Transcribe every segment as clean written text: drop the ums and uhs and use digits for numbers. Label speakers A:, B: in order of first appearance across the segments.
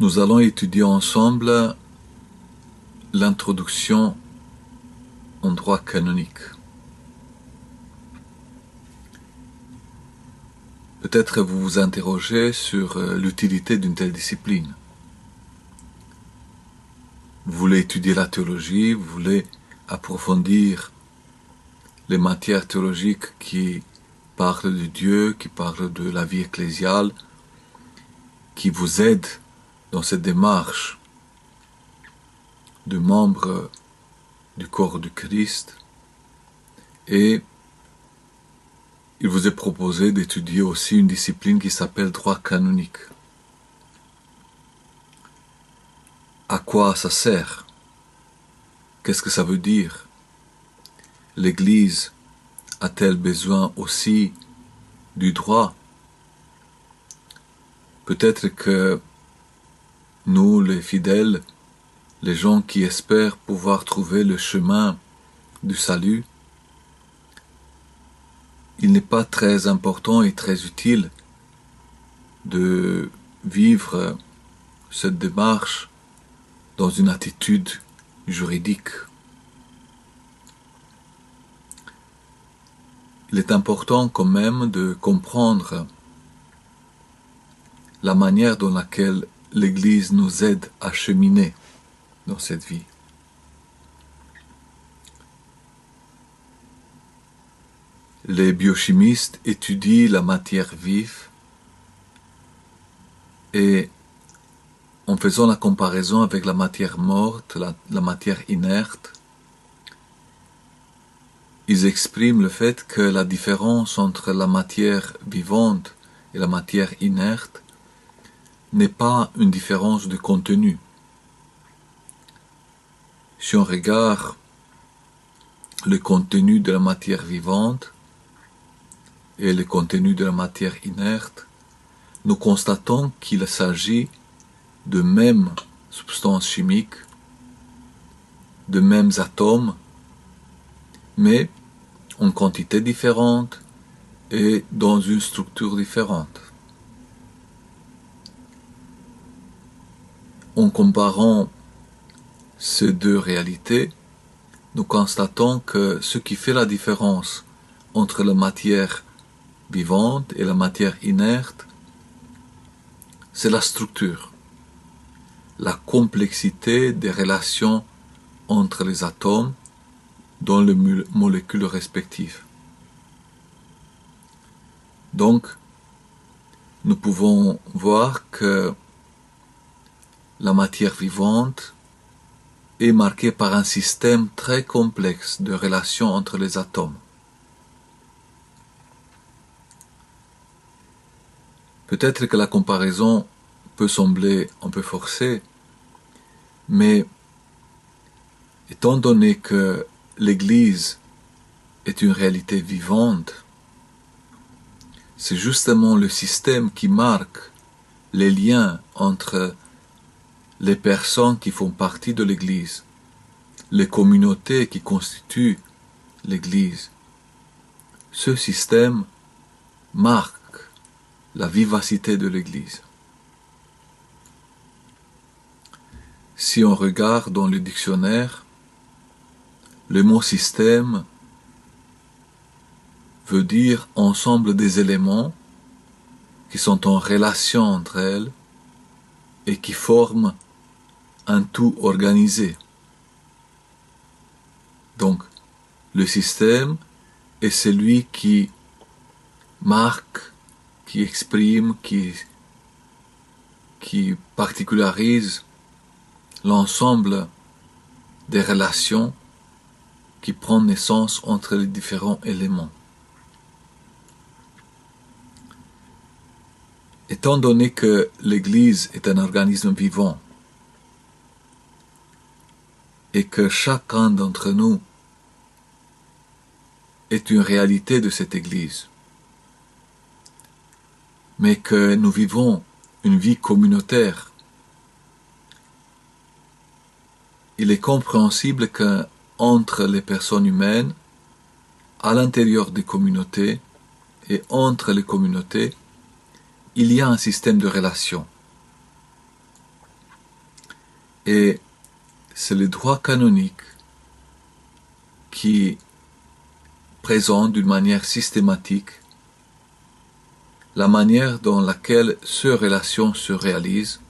A: Nous allons étudier ensemble l'introduction en droit canonique. Peut-être vous vous interrogez sur l'utilité d'une telle discipline. Vous voulez étudier la théologie, vous voulez approfondir les matières théologiques qui parlent de Dieu, qui parlent de la vie ecclésiale, qui vous aident dans cette démarche de membre du corps du Christ. Et il vous est proposé d'étudier aussi une discipline qui s'appelle droit canonique. À quoi ça sert? Qu'est-ce que ça veut dire? L'Église a-t-elle besoin aussi du droit? Peut-être que nous, les fidèles, les gens qui espèrent pouvoir trouver le chemin du salut, il n'est pas très important et très utile de vivre cette démarche dans une attitude juridique. Il est important quand même de comprendre la manière dans laquelle l'Église nous aide à cheminer dans cette vie. Les biochimistes étudient la matière vive et en faisant la comparaison avec la matière morte, la matière inerte, ils expriment le fait que la différence entre la matière vivante et la matière inerte n'est pas une différence de contenu. Si on regarde le contenu de la matière vivante et le contenu de la matière inerte, nous constatons qu'il s'agit de mêmes substances chimiques, de mêmes atomes, mais en quantité différente et dans une structure différente. En comparant ces deux réalités, nous constatons que ce qui fait la différence entre la matière vivante et la matière inerte, c'est la structure, la complexité des relations entre les atomes dans les molécules respectives. Donc, nous pouvons voir que la matière vivante est marquée par un système très complexe de relations entre les atomes. Peut-être que la comparaison peut sembler un peu forcée, mais étant donné que l'Église est une réalité vivante, c'est justement le système qui marque les liens entre les personnes qui font partie de l'Église, les communautés qui constituent l'Église. Ce système marque la vivacité de l'Église. Si on regarde dans le dictionnaire, le mot système veut dire ensemble des éléments qui sont en relation entre elles et qui forment un tout organisé. Donc, le système est celui qui marque, qui exprime, qui particularise l'ensemble des relations qui prennent naissance entre les différents éléments. Étant donné que l'Église est un organisme vivant et que chacun d'entre nous est une réalité de cette Église, mais que nous vivons une vie communautaire, il est compréhensible qu'entre les personnes humaines, à l'intérieur des communautés et entre les communautés, il y a un système de relations. Et c'est le droit canonique qui présente d'une manière systématique la manière dans laquelle ces relations se réalisent,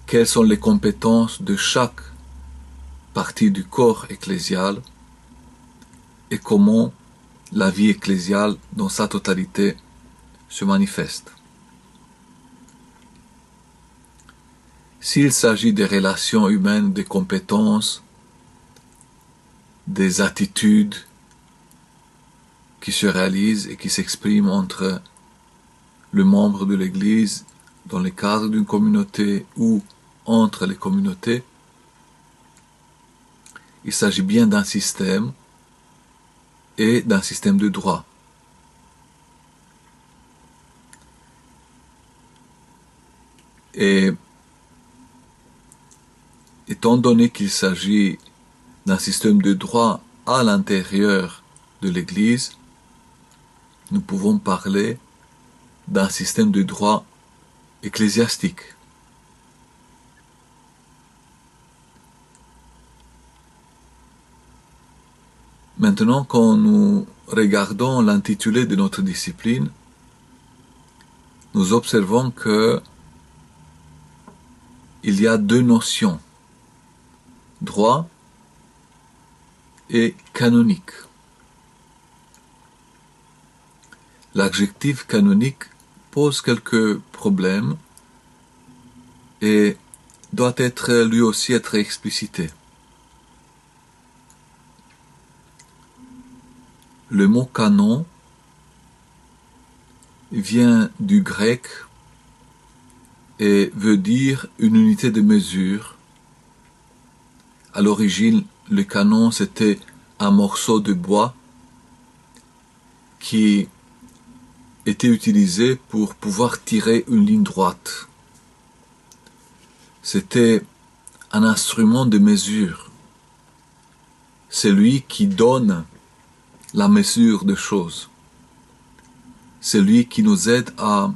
A: quelles sont les compétences de chaque partie du corps ecclésial et comment la vie ecclésiale dans sa totalité se manifeste. S'il s'agit des relations humaines, des compétences, des attitudes qui se réalisent et qui s'expriment entre le membre de l'Église dans le cadre d'une communauté ou entre les communautés, il s'agit bien d'un système et d'un système de droit. Et étant donné qu'il s'agit d'un système de droit à l'intérieur de l'Église, nous pouvons parler d'un système de droit ecclésiastique. Maintenant, quand nous regardons l'intitulé de notre discipline, nous observons que il y a deux notions, droit et canonique. L'adjectif canonique pose quelques problèmes et doit être lui aussi être explicité. Le mot canon vient du grec et veut dire une unité de mesure. À l'origine, le canon c'était un morceau de bois qui était utilisé pour pouvoir tirer une ligne droite. C'était un instrument de mesure. C'est lui qui donne la mesure des choses. C'est lui qui nous aide à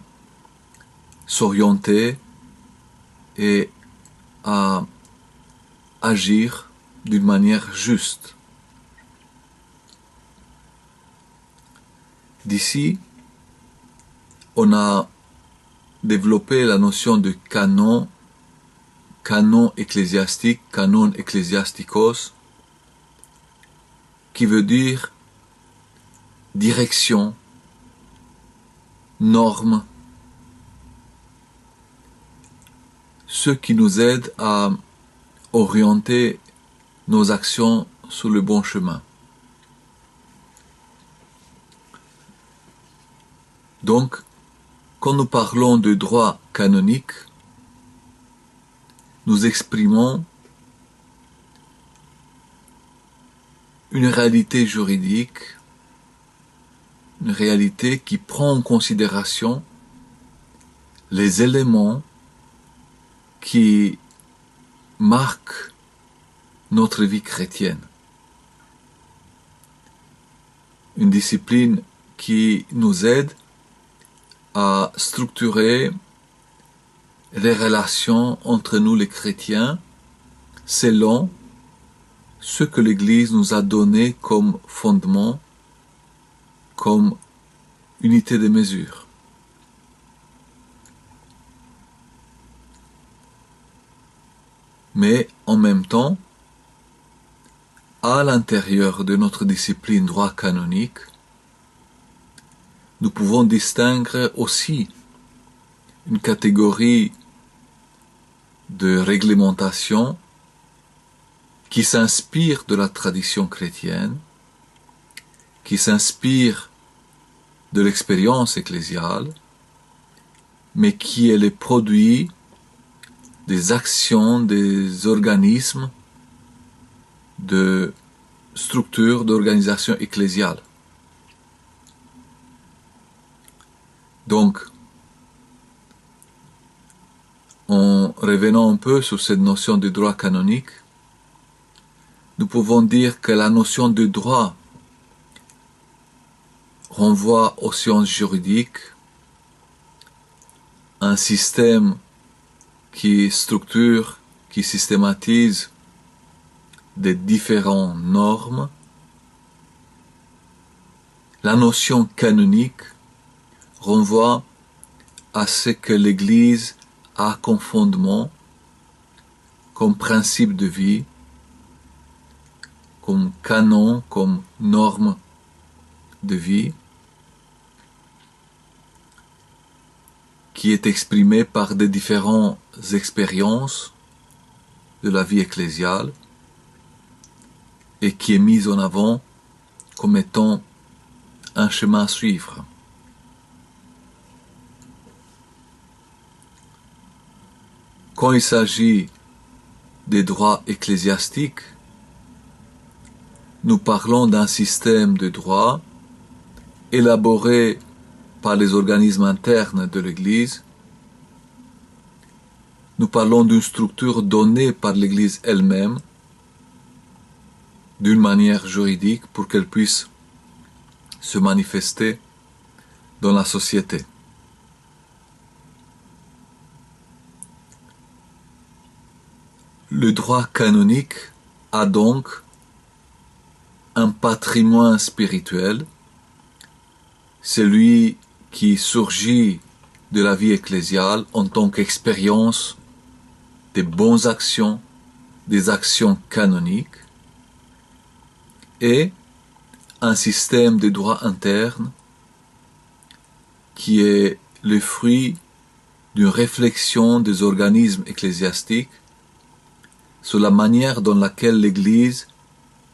A: s'orienter et à agir d'une manière juste. D'ici, on a développé la notion de canon, canon ecclésiastique, canon ecclésiastikos, qui veut dire direction, norme, ce qui nous aide à orienter nos actions sur le bon chemin. Donc, quand nous parlons de droit canonique, nous exprimons une réalité juridique, une réalité qui prend en considération les éléments qui marquent notre vie chrétienne. Une discipline qui nous aide à structurer les relations entre nous les chrétiens selon ce que l'Église nous a donné comme fondement, comme unité de mesure. Mais en même temps, à l'intérieur de notre discipline droit canonique, nous pouvons distinguer aussi une catégorie de réglementation qui s'inspire de la tradition chrétienne, qui s'inspire de l'expérience ecclésiale, mais qui est le produit des actions des organismes de structures d'organisation ecclésiale. Donc, en revenant un peu sur cette notion de droit canonique, nous pouvons dire que la notion de droit renvoie aux sciences juridiques, un système qui structure, qui systématise des différentes normes. La notion canonique renvoie à ce que l'Église a comme fondement, comme principe de vie, comme canon, comme norme de vie, qui est exprimée par des différentes expériences de la vie ecclésiale et qui est mise en avant comme étant un chemin à suivre. Quand il s'agit des droits ecclésiastiques, nous parlons d'un système de droits élaboré par les organismes internes de l'Église. Nous parlons d'une structure donnée par l'Église elle-même, d'une manière juridique pour qu'elle puisse se manifester dans la société. Le droit canonique a donc un patrimoine spirituel, celui qui surgit de la vie ecclésiale en tant qu'expérience des bonnes actions, des actions canoniques, et un système de droit interne qui est le fruit d'une réflexion des organismes ecclésiastiques sur la manière dans laquelle l'Église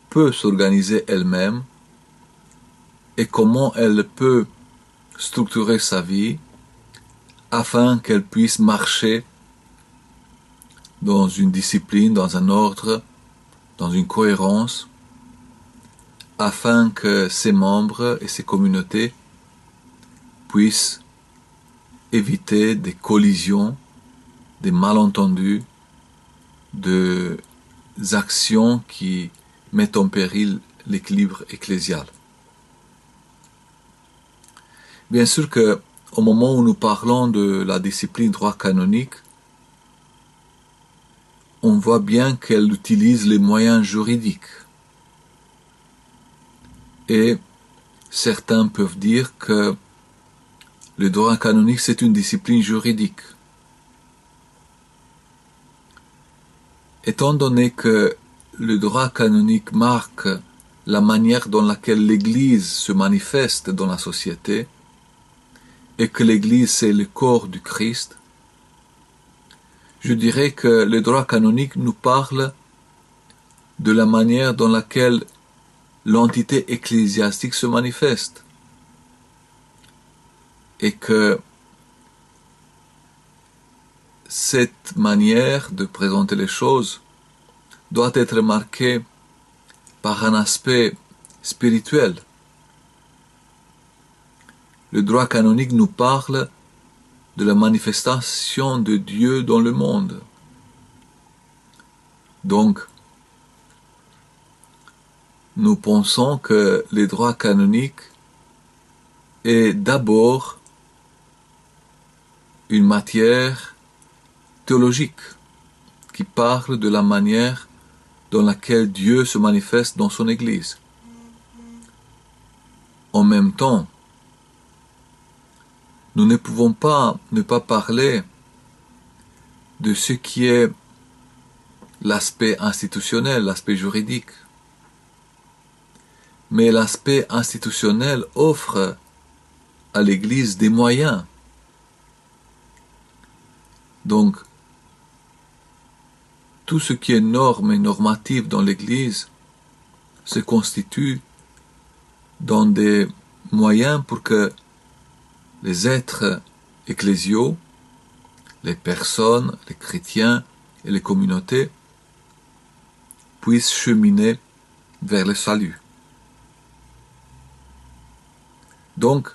A: peut s'organiser elle-même et comment elle peut structurer sa vie afin qu'elle puisse marcher dans une discipline, dans un ordre, dans une cohérence, afin que ses membres et ses communautés puissent éviter des collisions, des malentendus, des actions qui mettent en péril l'équilibre ecclésial. Bien sûr que au moment où nous parlons de la discipline droit canonique, on voit bien qu'elle utilise les moyens juridiques. Et certains peuvent dire que le droit canonique, c'est une discipline juridique. Étant donné que le droit canonique marque la manière dans laquelle l'Église se manifeste dans la société, et que l'Église c'est le corps du Christ, je dirais que le droit canonique nous parle de la manière dans laquelle l'entité ecclésiastique se manifeste. Et que cette manière de présenter les choses doit être marquée par un aspect spirituel. Le droit canonique nous parle de la manifestation de Dieu dans le monde. Donc, nous pensons que le droit canonique est d'abord une matière théologique qui parle de la manière dans laquelle Dieu se manifeste dans son Église. En même temps, nous ne pouvons pas ne pas parler de ce qui est l'aspect institutionnel, l'aspect juridique. Mais l'aspect institutionnel offre à l'Église des moyens. Donc, tout ce qui est norme et normatif dans l'Église se constitue dans des moyens pour que les êtres ecclésiaux, les personnes, les chrétiens et les communautés puissent cheminer vers le salut. Donc,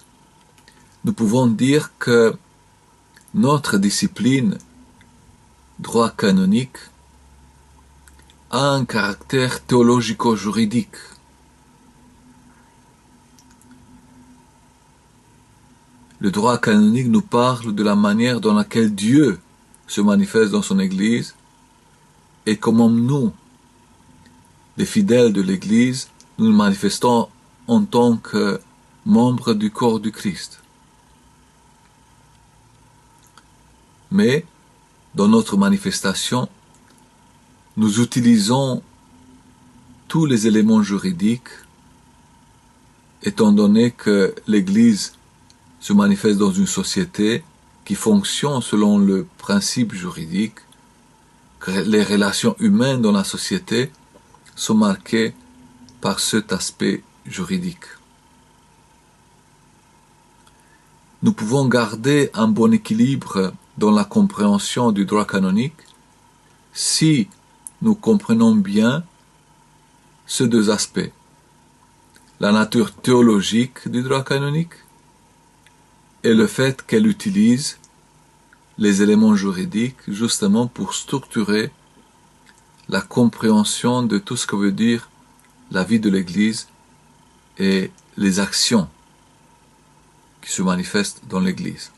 A: nous pouvons dire que notre discipline, droit canonique, a un caractère théologico-juridique. Le droit canonique nous parle de la manière dans laquelle Dieu se manifeste dans son Église et comment nous, les fidèles de l'Église, nous nous manifestons en tant que membres du corps du Christ. Mais, dans notre manifestation, nous utilisons tous les éléments juridiques, étant donné que l'Église se manifeste dans une société qui fonctionne selon le principe juridique, que les relations humaines dans la société sont marquées par cet aspect juridique. Nous pouvons garder un bon équilibre dans la compréhension du droit canonique si nous comprenons bien ces deux aspects, la nature théologique du droit canonique et le fait qu'elle utilise les éléments juridiques justement pour structurer la compréhension de tout ce que veut dire la vie de l'Église et les actions qui se manifestent dans l'Église.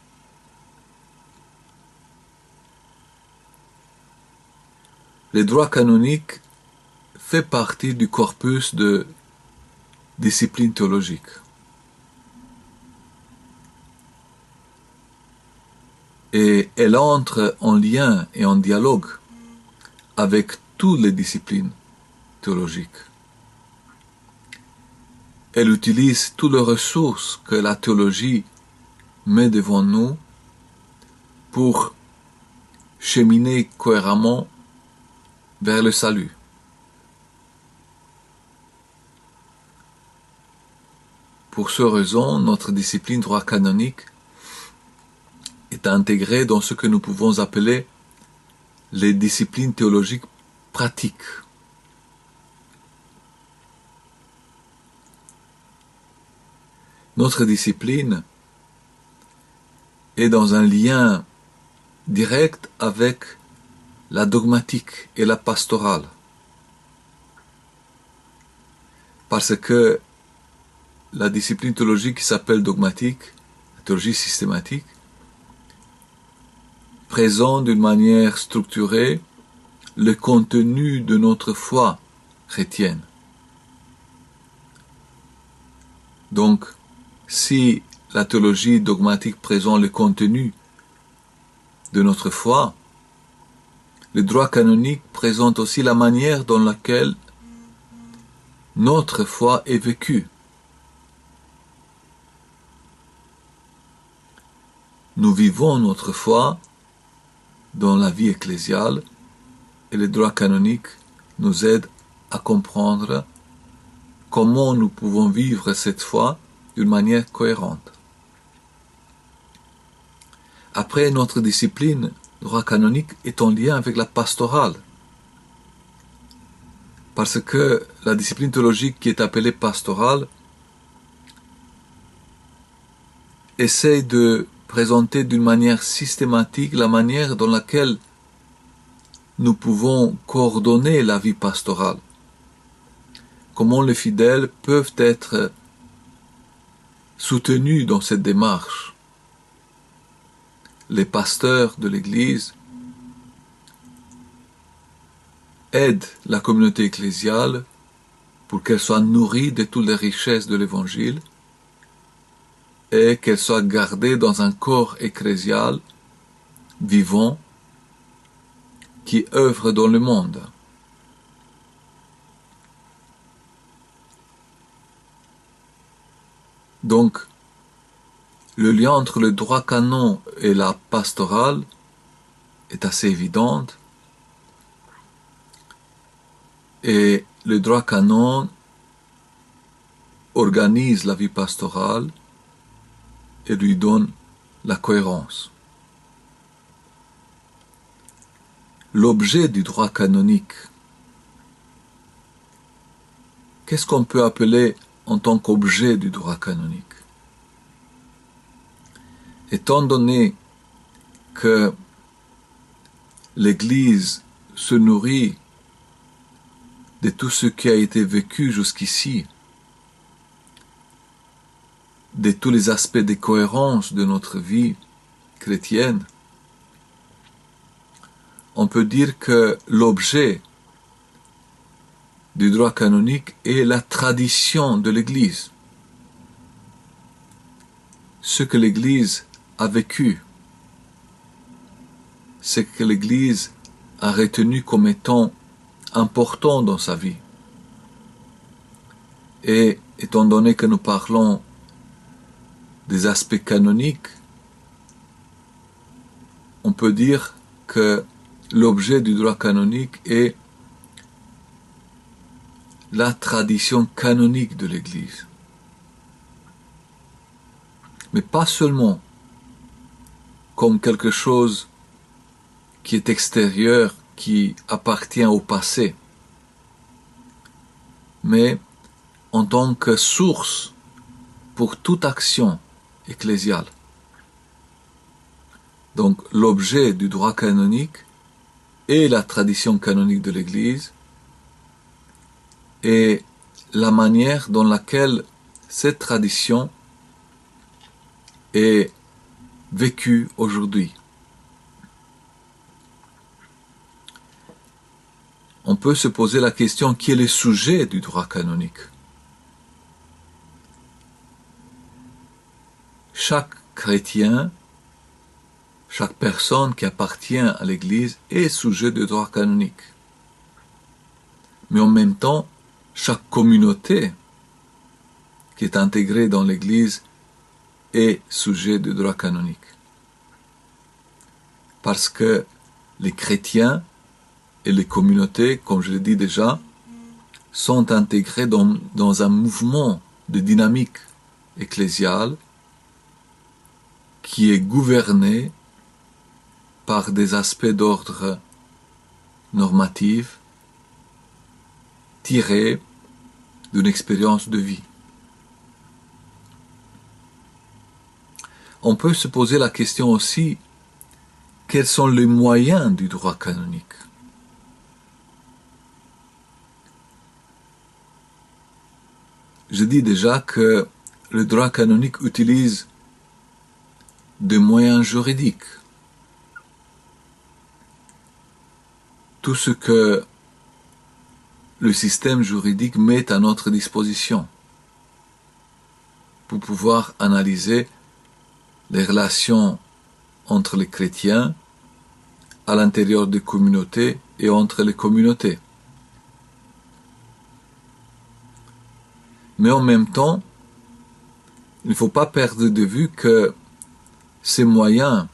A: Le droit canonique fait partie du corpus de disciplines théologiques. Et elle entre en lien et en dialogue avec toutes les disciplines théologiques. Elle utilise toutes les ressources que la théologie met devant nous pour cheminer cohéremment vers le salut. Pour cette raison, notre discipline droit canonique est intégrée dans ce que nous pouvons appeler les disciplines théologiques pratiques. Notre discipline est dans un lien direct avec la dogmatique et la pastorale. Parce que la discipline théologique qui s'appelle dogmatique, la théologie systématique, présente d'une manière structurée le contenu de notre foi chrétienne. Donc, si la théologie dogmatique présente le contenu de notre foi, le droit canonique présente aussi la manière dans laquelle notre foi est vécue. Nous vivons notre foi dans la vie ecclésiale et le droit canonique nous aide à comprendre comment nous pouvons vivre cette foi d'une manière cohérente. Après, notre discipline, droit canonique, est en lien avec la pastorale. Parce que la discipline théologique qui est appelée pastorale essaie de présenter d'une manière systématique la manière dans laquelle nous pouvons coordonner la vie pastorale. Comment les fidèles peuvent être soutenus dans cette démarche. Les pasteurs de l'Église aident la communauté ecclésiale pour qu'elle soit nourrie de toutes les richesses de l'Évangile et qu'elle soit gardée dans un corps ecclésial vivant qui œuvre dans le monde. Donc, le lien entre le droit canon et la pastorale est assez évident. Et le droit canon organise la vie pastorale et lui donne la cohérence. L'objet du droit canonique, qu'est-ce qu'on peut appeler en tant qu'objet du droit canonique? Étant donné que l'Église se nourrit de tout ce qui a été vécu jusqu'ici, de tous les aspects de cohérence de notre vie chrétienne, on peut dire que l'objet du droit canonique est la tradition de l'Église. Ce que l'Église a vécu, ce que l'Église a retenu comme étant important dans sa vie. Et étant donné que nous parlons des aspects canoniques, on peut dire que l'objet du droit canonique est la tradition canonique de l'Église. Mais pas seulement comme quelque chose qui est extérieur, qui appartient au passé, mais en tant que source pour toute action ecclésiale. Donc l'objet du droit canonique est la tradition canonique de l'Église et la manière dans laquelle cette tradition est vécue aujourd'hui. On peut se poser la question qui est le sujet du droit canonique. Chaque chrétien, chaque personne qui appartient à l'Église est sujet du droit canonique. Mais en même temps, chaque communauté qui est intégrée dans l'Église est sujet du droit canonique. Parce que les chrétiens et les communautés, comme je l'ai dit déjà, sont intégrés dans un mouvement de dynamique ecclésiale qui est gouverné par des aspects d'ordre normatif tirés d'une expérience de vie. On peut se poser la question aussi, quels sont les moyens du droit canonique? Je dis déjà que le droit canonique utilise des moyens juridiques. Tout ce que le système juridique met à notre disposition pour pouvoir analyser les relations entre les chrétiens à l'intérieur des communautés et entre les communautés. Mais en même temps, il ne faut pas perdre de vue que ces moyens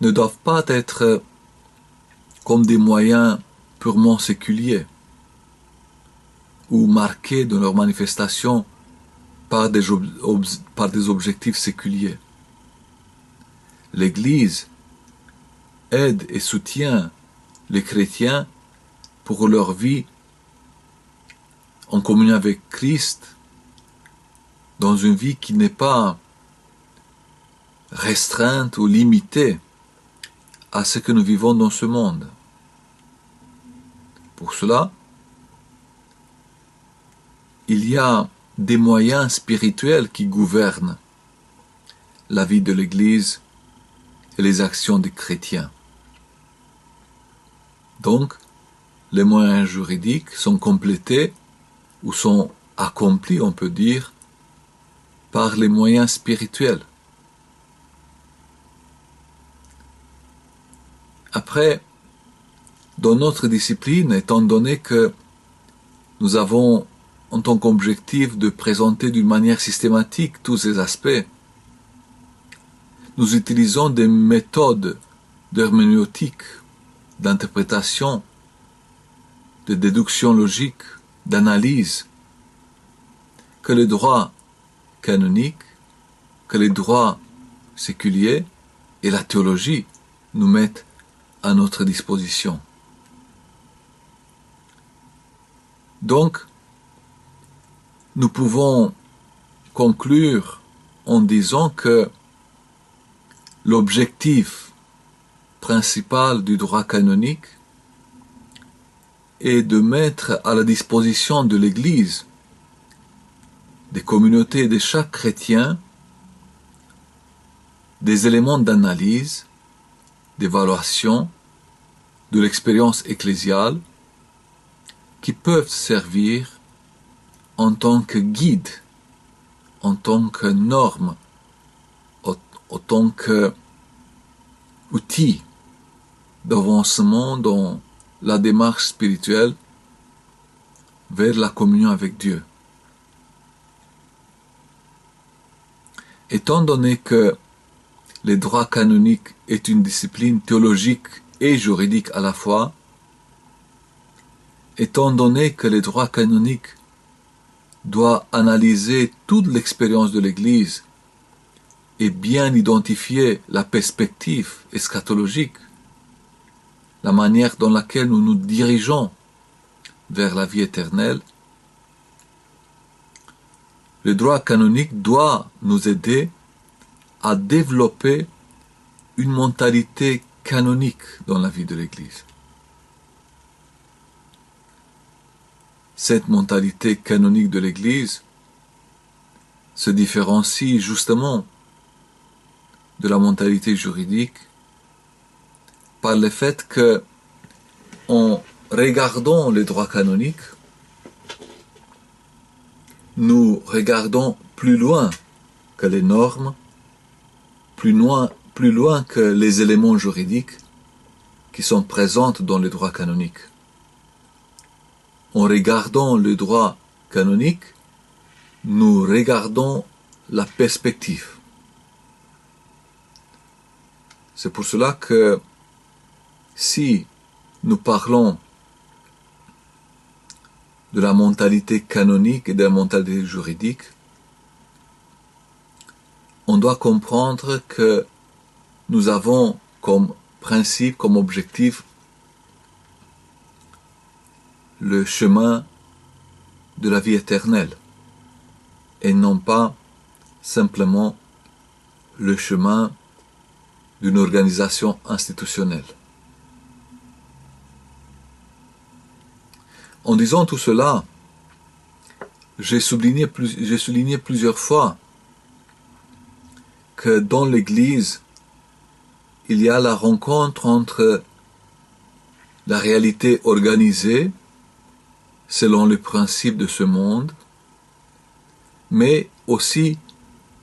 A: ne doivent pas être comme des moyens purement séculiers ou marqués dans leur manifestation par des objectifs séculiers. L'Église aide et soutient les chrétiens pour leur vie en communion avec Christ, dans une vie qui n'est pas restreinte ou limitée à ce que nous vivons dans ce monde. Pour cela, il y a des moyens spirituels qui gouvernent la vie de l'Église et les actions des chrétiens. Donc, les moyens juridiques sont complétés ou sont accomplis, on peut dire, par les moyens spirituels. Après, dans notre discipline, étant donné que nous avons en tant qu'objectif de présenter d'une manière systématique tous ces aspects, nous utilisons des méthodes d'herméneutique, d'interprétation, de déduction logique, d'analyse, que le droit canonique, que les droits séculiers et la théologie nous mettent à notre disposition. Donc, nous pouvons conclure en disant que l'objectif principal du droit canonique est de mettre à la disposition de l'Église, des communautés et de chaque chrétien, des éléments d'analyse, d'évaluation de l'expérience ecclésiale qui peuvent servir en tant que guide, en tant que norme, en tant qu'outil d'avancement dans la démarche spirituelle vers la communion avec Dieu. Étant donné que le droit canonique est une discipline théologique et juridique à la fois, étant donné que le droit canonique doit analyser toute l'expérience de l'Église et bien identifier la perspective eschatologique, la manière dans laquelle nous nous dirigeons vers la vie éternelle, le droit canonique doit nous aider à développer une mentalité canonique dans la vie de l'Église. Cette mentalité canonique de l'Église se différencie justement de la mentalité juridique par le fait que, en regardant les droits canoniques, nous regardons plus loin que les normes, plus loin que les éléments juridiques qui sont présents dans le droit canonique. En regardant le droit canonique, nous regardons la perspective. C'est pour cela que si nous parlons de la mentalité canonique et de la mentalité juridique, on doit comprendre que nous avons comme principe, comme objectif, le chemin de la vie éternelle et non pas simplement le chemin d'une organisation institutionnelle. En disant tout cela, j'ai souligné plusieurs fois que dans l'Église, il y a la rencontre entre la réalité organisée selon les principes de ce monde, mais aussi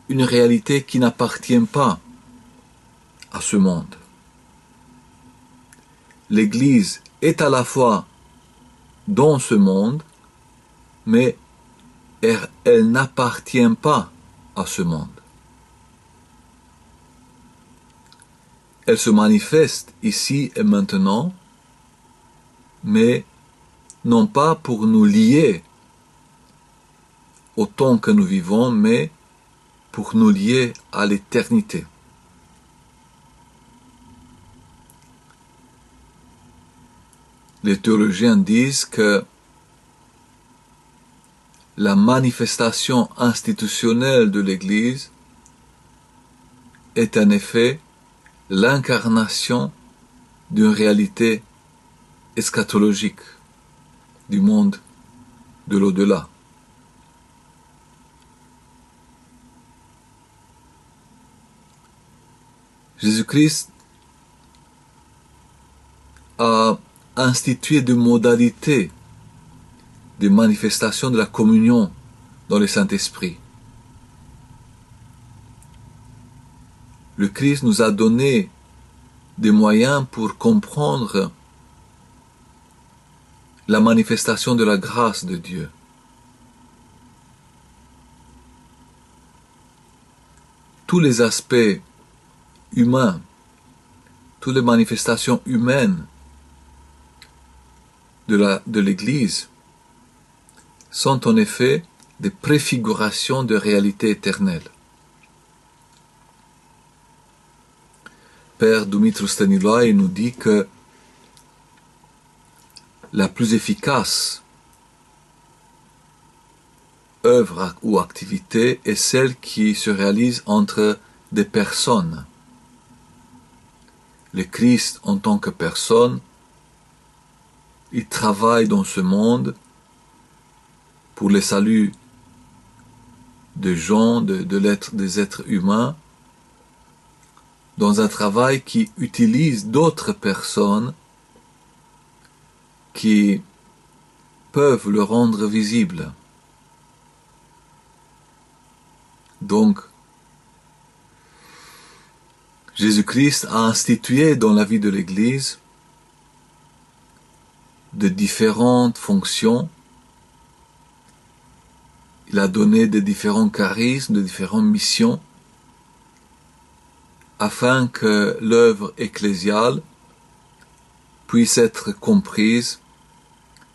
A: une réalité qui n'appartient pas à ce monde. L'Église est à la fois dans ce monde, mais elle n'appartient pas à ce monde. Elle se manifeste ici et maintenant, mais non pas pour nous lier au temps que nous vivons, mais pour nous lier à l'éternité. Les théologiens disent que la manifestation institutionnelle de l'Église est en effet l'incarnation d'une réalité eschatologique du monde de l'au-delà. Jésus-Christ a institué des modalités de manifestation de la communion dans le Saint-Esprit. Le Christ nous a donné des moyens pour comprendre la manifestation de la grâce de Dieu. Tous les aspects humains, toutes les manifestations humaines de l'Église sont en effet des préfigurations de réalité éternelle. Père Dumitru Staniloae nous dit que la plus efficace œuvre ou activité est celle qui se réalise entre des personnes. Le Christ en tant que personne, il travaille dans ce monde pour le salut des gens, des êtres humains, dans un travail qui utilise d'autres personnes qui peuvent le rendre visible. Donc, Jésus-Christ a institué dans la vie de l'Église de différentes fonctions. Il a donné de différents charismes, de différentes missions, afin que l'œuvre ecclésiale puisse être comprise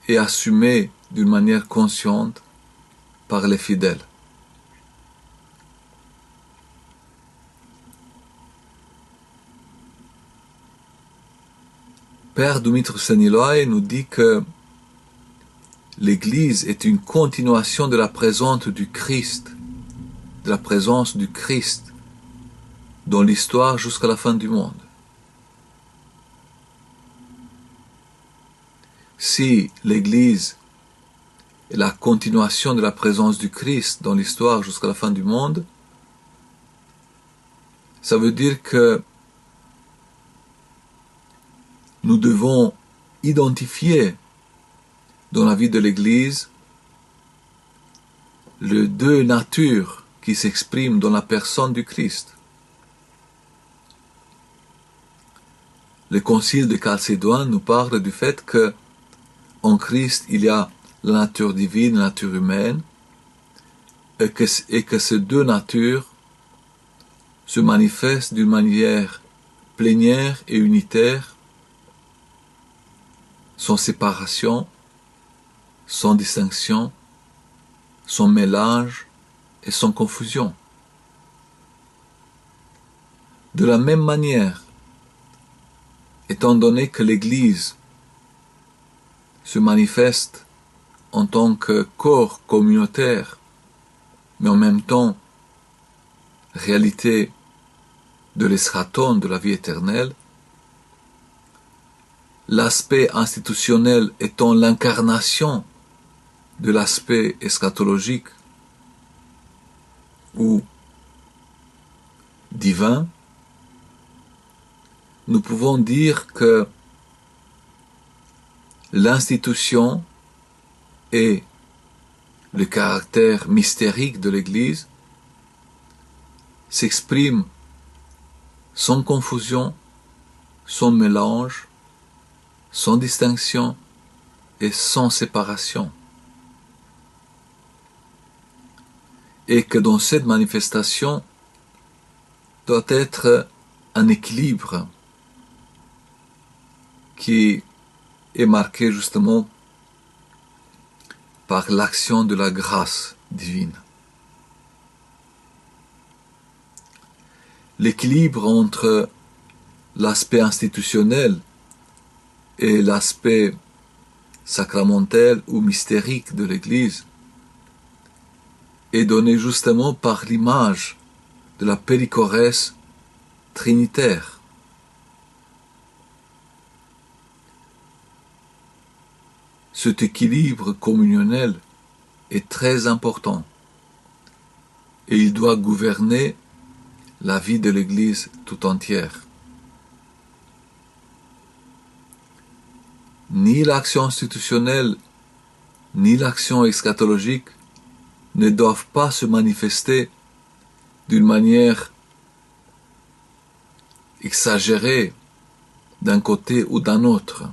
A: et assumée d'une manière consciente par les fidèles. Père Dumitru Staniloae nous dit que l'Église est une continuation de la présence du Christ, de la présence du Christ dans l'histoire jusqu'à la fin du monde. Si l'Église est la continuation de la présence du Christ dans l'histoire jusqu'à la fin du monde, ça veut dire que nous devons identifier dans la vie de l'Église les deux natures qui s'expriment dans la personne du Christ. Le Concile de Chalcédoine nous parle du fait que en Christ il y a la nature divine, la nature humaine, et que ces deux natures se manifestent d'une manière plénière et unitaire, sans séparation, sans distinction, sans mélange et sans confusion. De la même manière, étant donné que l'Église se manifeste en tant que corps communautaire, mais en même temps réalité de l'eschaton, de la vie éternelle, l'aspect institutionnel étant l'incarnation de l'aspect eschatologique ou divin, nous pouvons dire que l'institution et le caractère mystérique de l'Église s'expriment sans confusion, sans mélange, sans distinction et sans séparation. Et que dans cette manifestation doit être un équilibre qui est marqué justement par l'action de la grâce divine. L'équilibre entre l'aspect institutionnel et l'aspect sacramentel ou mystérique de l'Église est donné justement par l'image de la périchorèse trinitaire. Cet équilibre communionnel est très important et il doit gouverner la vie de l'Église tout entière. Ni l'action institutionnelle, ni l'action eschatologique ne doivent pas se manifester d'une manière exagérée d'un côté ou d'un autre.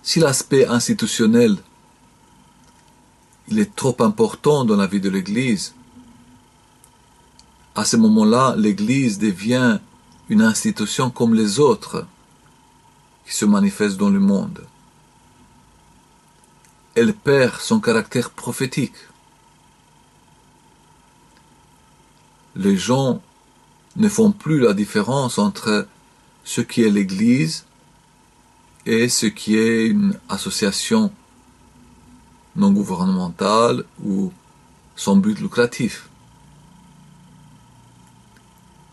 A: Si l'aspect institutionnel il est trop important dans la vie de l'Église, à ce moment-là, l'Église devient une institution comme les autres qui se manifestent dans le monde. Elle perd son caractère prophétique. Les gens ne font plus la différence entre ce qui est l'Église et ce qui est une association non gouvernementale ou sans but lucratif.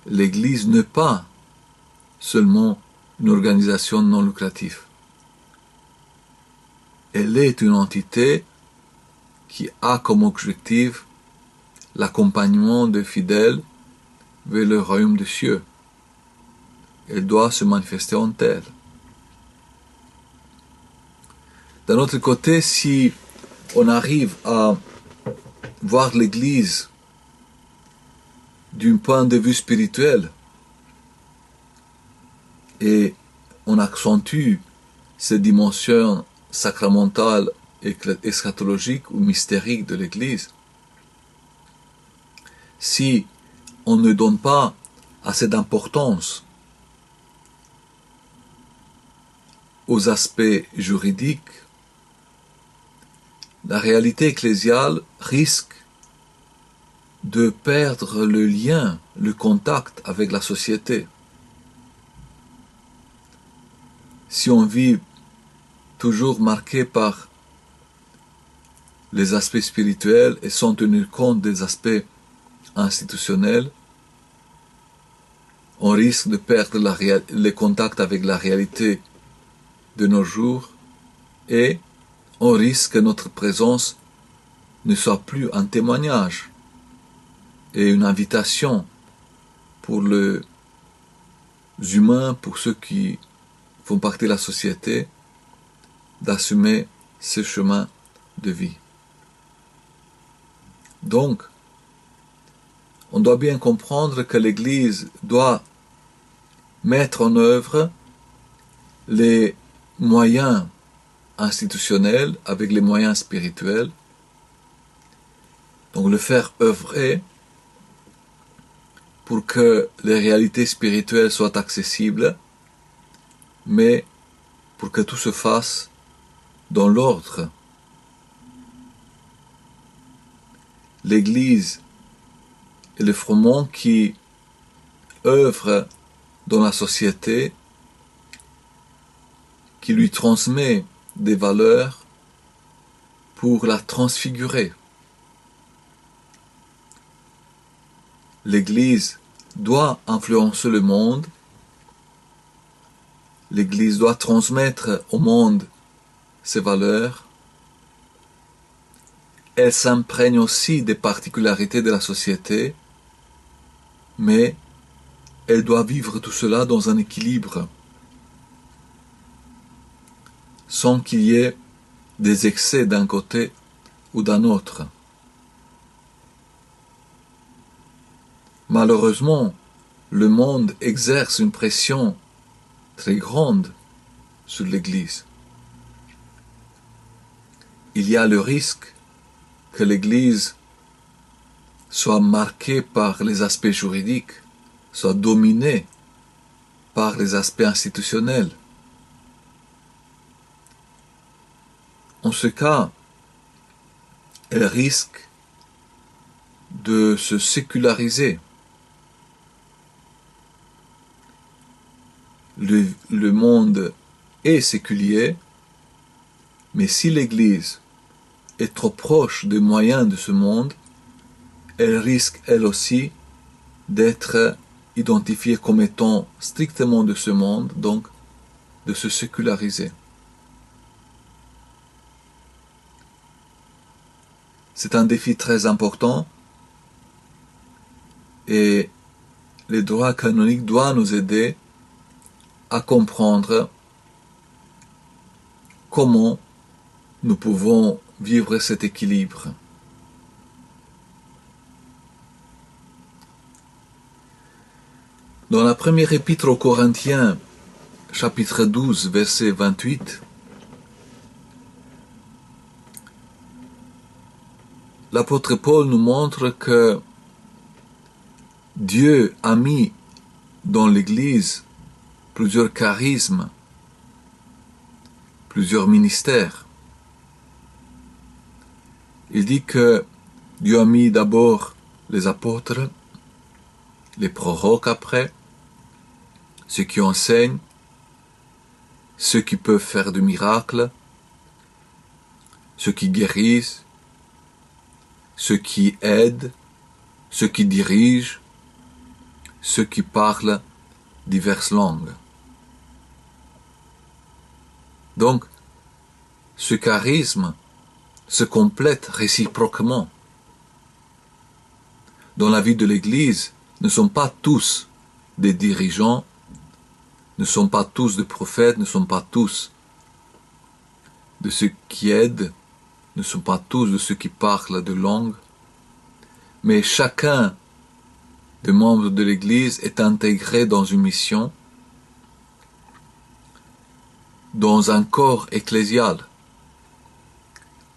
A: L'Église n'est pas seulement une organisation non lucrative. Elle est une entité qui a comme objectif l'accompagnement des fidèles vers le royaume des cieux. Elle doit se manifester en tel. D'un autre côté, si on arrive à voir l'Église d'un point de vue spirituel et on accentue ces dimensions sacramentales et eschatologiques ou mystériques de l'Église, si on ne donne pas assez d'importance aux aspects juridiques, la réalité ecclésiale risque de perdre le lien, le contact avec la société. Si on vit toujours marqué par les aspects spirituels et sans tenir compte des aspects institutionnels, on risque de perdre le contact avec la réalité de nos jours et on risque que notre présence ne soit plus un témoignage et une invitation pour les humains, pour ceux qui font partie de la société, d'assumer ce chemin de vie. Donc, on doit bien comprendre que l'Église doit mettre en œuvre les moyens institutionnels avec les moyens spirituels, donc le faire œuvrer pour que les réalités spirituelles soient accessibles, mais pour que tout se fasse dans l'ordre. L'Église est le froment qui œuvre dans la société, qui lui transmet des valeurs pour la transfigurer. L'Église doit influencer le monde, l'Église doit transmettre au monde ses valeurs, elle s'imprègne aussi des particularités de la société, mais elle doit vivre tout cela dans un équilibre, sans qu'il y ait des excès d'un côté ou d'un autre. Malheureusement, le monde exerce une pression très grande sur l'Église. Il y a le risque que l'Église soit marquée par les aspects juridiques, soit dominée par les aspects institutionnels. En ce cas, elle risque de se séculariser. Le monde est séculier, mais si l'Église est trop proche des moyens de ce monde, elle risque elle aussi d'être identifiée comme étant strictement de ce monde, donc de se séculariser. C'est un défi très important et le droit canonique doit nous aider à comprendre comment nous pouvons vivre cet équilibre. Dans la première épître aux Corinthiens, chapitre 12, verset 28, l'apôtre Paul nous montre que Dieu a mis dans l'Église plusieurs charismes, plusieurs ministères. Il dit que Dieu a mis d'abord les apôtres, les proroques après, ceux qui enseignent, ceux qui peuvent faire des miracles, ceux qui guérissent, ceux qui aident, ceux qui dirigent, ceux qui parlent diverses langues. Donc, ce charisme se complète réciproquement. Dans la vie de l'Église, ne sont pas tous des dirigeants, ne sont pas tous des prophètes, ne sont pas tous de ceux qui aident, ne sont pas tous de ceux qui parlent de langue, mais chacun des membres de l'Église est intégré dans une mission, dans un corps ecclésial.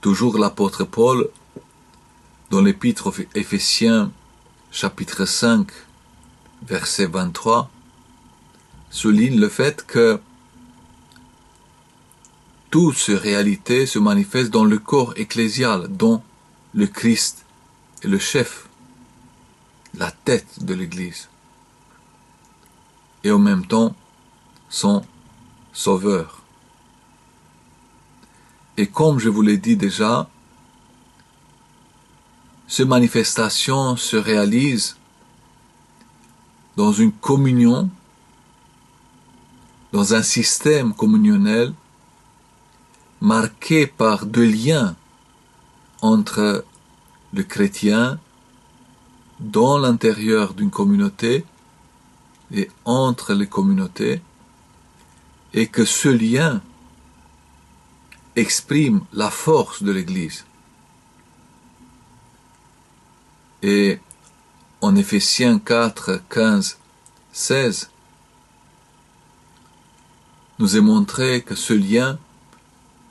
A: Toujours l'apôtre Paul, dans l'épître aux Éphésiens, chapitre 5, verset 23, souligne le fait que toute ces réalités se manifestent dans le corps ecclésial, dont le Christ est le chef, la tête de l'Église, et en même temps son sauveur. Et comme je vous l'ai dit déjà, ces manifestations se réalisent dans une communion, dans un système communionnel marqué par deux liens entre le chrétien dans l'intérieur d'une communauté et entre les communautés, et que ce lien exprime la force de l'Église. Et en Éphésiens 4, 15, 16, nous est montré que ce lien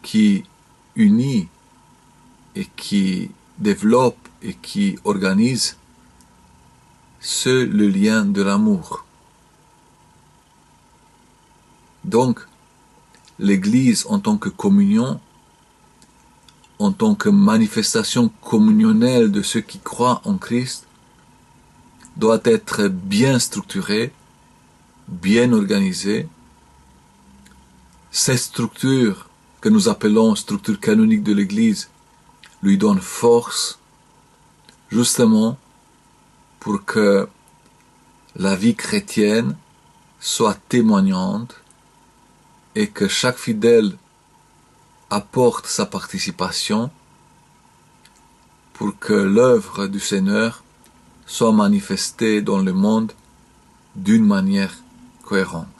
A: qui unit et qui développe et qui organise, c'est le lien de l'amour. Donc, l'Église en tant que communion, en tant que manifestation communionnelle de ceux qui croient en Christ, doit être bien structurée, bien organisée. Cette structure que nous appelons structure canonique de l'Église lui donne force, justement pour que la vie chrétienne soit témoignante et que chaque fidèle apporte sa participation pour que l'œuvre du Seigneur soit manifestée dans le monde d'une manière cohérente.